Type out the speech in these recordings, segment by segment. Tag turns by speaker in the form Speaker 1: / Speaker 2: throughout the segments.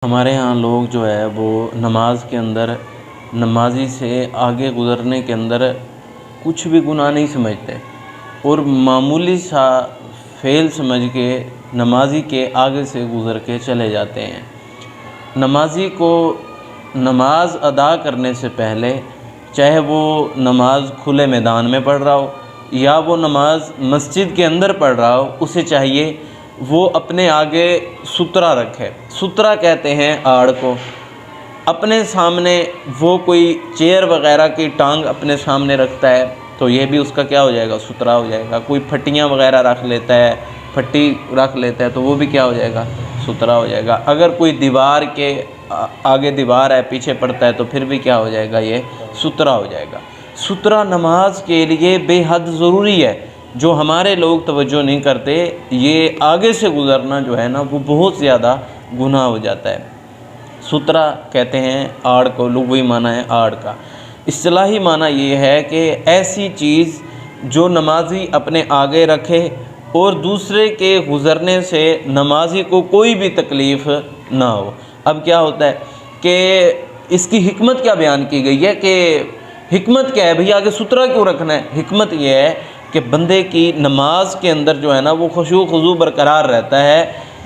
Speaker 1: ہمارے ہاں لوگ جو ہے وہ نماز کے اندر نمازی سے آگے گزرنے کے اندر کچھ بھی گناہ نہیں سمجھتے اور معمولی سا فعل سمجھ کے نمازی کے آگے سے گزر کے چلے جاتے ہیں۔ نمازی کو نماز ادا کرنے سے پہلے چاہے وہ نماز کھلے میدان میں پڑھ رہا ہو یا وہ نماز مسجد کے اندر پڑھ رہا ہو، اسے چاہیے وہ اپنے آگے سترہ رکھے۔ سترہ کہتے ہیں آڑ کو۔ اپنے سامنے وہ کوئی چیئر وغیرہ کی ٹانگ اپنے سامنے رکھتا ہے تو یہ بھی اس کا کیا ہو جائے گا؟ سترہ ہو جائے گا۔ کوئی پھٹیاں وغیرہ رکھ لیتا ہے، پھٹی رکھ لیتا ہے تو وہ بھی کیا ہو جائے گا؟ سترہ ہو جائے گا۔ اگر کوئی دیوار کے آگے دیوار ہے پیچھے پڑتا ہے تو پھر بھی کیا ہو جائے گا؟ یہ سترہ ہو جائے گا۔ سترہ نماز کے لیے بے حد ضروری ہے، جو ہمارے لوگ توجہ نہیں کرتے۔ یہ آگے سے گزرنا جو ہے نا وہ بہت زیادہ گناہ ہو جاتا ہے۔ سترہ کہتے ہیں آڑ کو، لغوی معنی ہے آڑ کا۔ اصطلاحی معنی یہ ہے کہ ایسی چیز جو نمازی اپنے آگے رکھے اور دوسرے کے گزرنے سے نمازی کو کوئی بھی تکلیف نہ ہو۔ اب کیا ہوتا ہے کہ اس کی حکمت کیا بیان کی گئی ہے کہ حکمت کیا ہے بھئی آگے سترہ کیوں رکھنا ہے؟ حکمت یہ ہے کہ بندے کی نماز کے اندر جو ہے نا وہ خشوع و خضوع برقرار رہتا ہے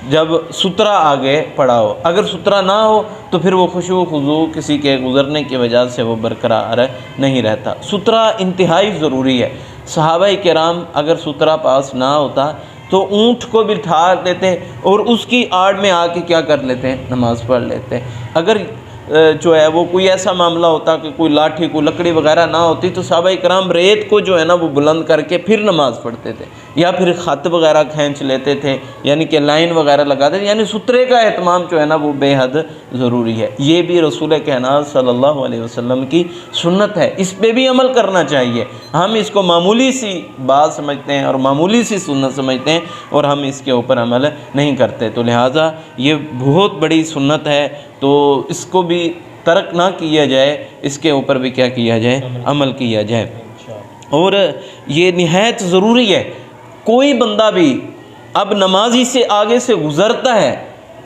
Speaker 1: جب سترہ آگے پڑا ہو۔ اگر سترہ نہ ہو تو پھر وہ خشوع و خضوع کسی کے گزرنے کی وجہ سے وہ برقرار نہیں رہتا۔ سترہ انتہائی ضروری ہے۔ صحابہ کرام اگر سترہ پاس نہ ہوتا تو اونٹ کو بٹھا دیتے اور اس کی آڑ میں آ کے کیا کر لیتے ہیں؟ نماز پڑھ لیتے۔ اگر جو ہے وہ کوئی ایسا معاملہ ہوتا کہ کوئی لاٹھی کوئی لکڑی وغیرہ نہ ہوتی تو صحابہ کرام ریت کو جو ہے نا وہ بلند کر کے پھر نماز پڑھتے تھے، یا پھر خط وغیرہ کھینچ لیتے تھے، یعنی کہ لائن وغیرہ لگاتے تھے۔ یعنی سترے کا اہتمام جو ہے نا وہ بے حد ضروری ہے۔ یہ بھی رسول کائنات صلی اللہ علیہ وسلم کی سنت ہے، اس پہ بھی عمل کرنا چاہیے۔ ہم اس کو معمولی سی بات سمجھتے ہیں اور معمولی سی سنت سمجھتے ہیں اور ہم اس کے اوپر عمل نہیں کرتے، تو لہٰذا یہ بہت بڑی سنت ہے، تو اس کو بھی ترک نہ کیا جائے، اس کے اوپر بھی کیا کیا جائے؟ عمل کیا جائے۔ اور یہ نہایت ضروری ہے۔ کوئی بندہ بھی اب نمازی سے آگے سے گزرتا ہے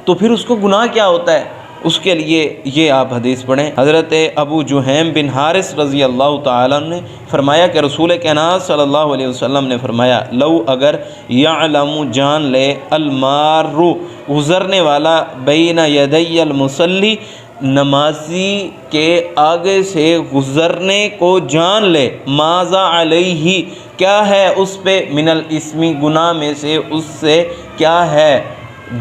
Speaker 1: تو پھر اس کو گناہ کیا ہوتا ہے؟ اس کے لیے یہ آپ حدیث پڑھیں۔ حضرت ابو جہیم بن حارث رضی اللہ تعالیٰ نے فرمایا کہ رسول کائنات صلی اللہ علیہ وسلم نے فرمایا، لو اگر یعلم جان لے المار گزرنے والا بین یدی المصلی، نمازی کے آگے سے گزرنے کو جان لے، ماذا علیہ کیا ہے اس پہ، من الاسم گناہ میں سے اس سے کیا ہے،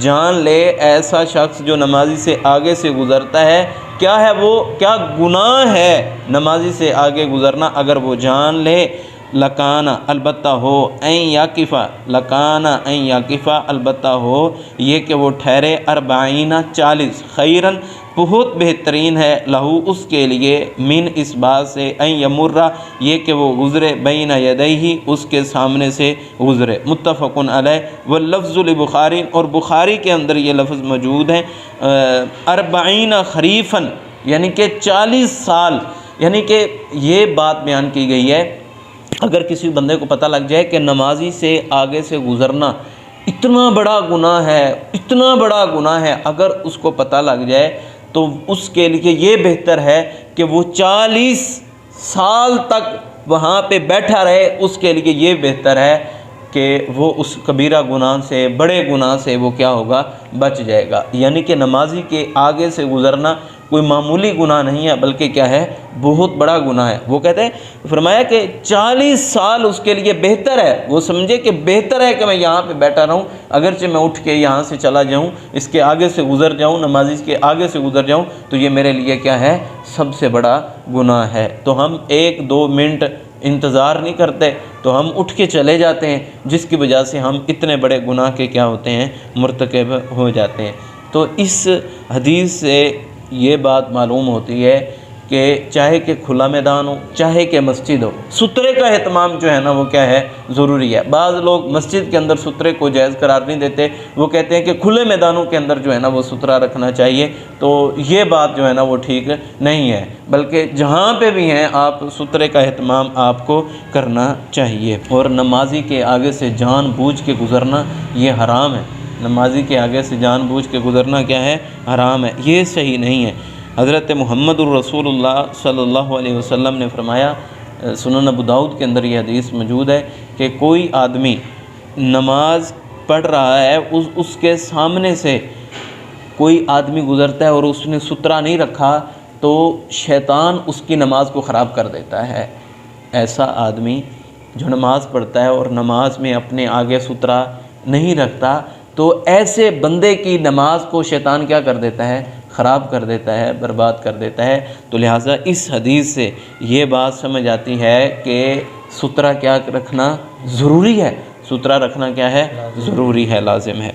Speaker 1: جان لے ایسا شخص جو نمازی سے آگے سے گزرتا ہے کیا ہے، وہ کیا گناہ ہے نمازی سے آگے گزرنا، اگر وہ جان لے، لکانا البتہ ہو، این یاکفہ لکانا این یاکفہ البتہ ہو یہ کہ وہ ٹھہرے، اربعین 40، خیرن بہت بہترین ہے، لہو اس کے لیے، من اس بات سے، این یمرہ یہ کہ وہ گزرے، بین یدیہ اس کے سامنے سے گزرے۔ متفق علیہ واللفظ لبخاری، اور بخاری کے اندر یہ لفظ موجود ہے، 40 خریفاً یعنی کہ 40 سال، یعنی کہ یہ بات بیان کی گئی ہے اگر کسی بندے کو پتہ لگ جائے کہ نمازی سے آگے سے گزرنا اتنا بڑا گناہ ہے، اتنا بڑا گناہ ہے، اگر اس کو پتہ لگ جائے تو اس کے لیے یہ بہتر ہے کہ وہ 40 سال تک وہاں پہ بیٹھا رہے، اس کے لیے یہ بہتر ہے کہ وہ اس کبیرہ گناہ سے، بڑے گناہ سے وہ کیا ہوگا؟ بچ جائے گا۔ یعنی کہ نمازی کے آگے سے گزرنا کوئی معمولی گناہ نہیں ہے بلکہ کیا ہے؟ بہت بڑا گناہ ہے۔ وہ کہتے ہیں، فرمایا کہ 40 سال اس کے لیے بہتر ہے، وہ سمجھے کہ بہتر ہے کہ میں یہاں پہ بیٹھا رہوں، اگرچہ میں اٹھ کے یہاں سے چلا جاؤں، اس کے آگے سے گزر جاؤں، نمازی کے آگے سے گزر جاؤں، تو یہ میرے لیے کیا ہے؟ سب سے بڑا گناہ ہے۔ تو ہم 1-2 منٹ انتظار نہیں کرتے، تو ہم اٹھ کے چلے جاتے ہیں، جس کی وجہ سے ہم اتنے بڑے گناہ کے کیا ہوتے ہیں؟ مرتکب ہو جاتے ہیں۔ تو اس حدیث سے یہ بات معلوم ہوتی ہے کہ چاہے کہ کھلا میدان ہو، چاہے کہ مسجد ہو، سترے کا اہتمام جو ہے نا وہ کیا ہے؟ ضروری ہے۔ بعض لوگ مسجد کے اندر سترے کو جائز قرار نہیں دیتے، وہ کہتے ہیں کہ کھلے میدانوں کے اندر جو ہے نا وہ سترہ رکھنا چاہیے، تو یہ بات جو ہے نا وہ ٹھیک نہیں ہے، بلکہ جہاں پہ بھی ہیں آپ سترے کا اہتمام آپ کو کرنا چاہیے۔ اور نمازی کے آگے سے جان بوجھ کے گزرنا یہ حرام ہے۔ نمازی کے آگے سے جان بوجھ کے گزرنا کیا ہے؟ حرام ہے، یہ صحیح نہیں ہے۔ حضرت محمد الرسول اللہ صلی اللہ علیہ وسلم نے فرمایا، سنن ابو داؤد کے اندر یہ حدیث موجود ہے کہ کوئی آدمی نماز پڑھ رہا ہے، اس کے سامنے سے کوئی آدمی گزرتا ہے اور اس نے سترہ نہیں رکھا تو شیطان اس کی نماز کو خراب کر دیتا ہے۔ ایسا آدمی جو نماز پڑھتا ہے اور نماز میں اپنے آگے سترہ نہیں رکھتا تو ایسے بندے کی نماز کو شیطان کیا کر دیتا ہے؟ خراب کر دیتا ہے، برباد کر دیتا ہے۔ تو لہٰذا اس حدیث سے یہ بات سمجھ آتی ہے کہ سترہ کیا رکھنا ضروری ہے، سترہ رکھنا کیا ہے؟ ضروری ہے، لازم ہے۔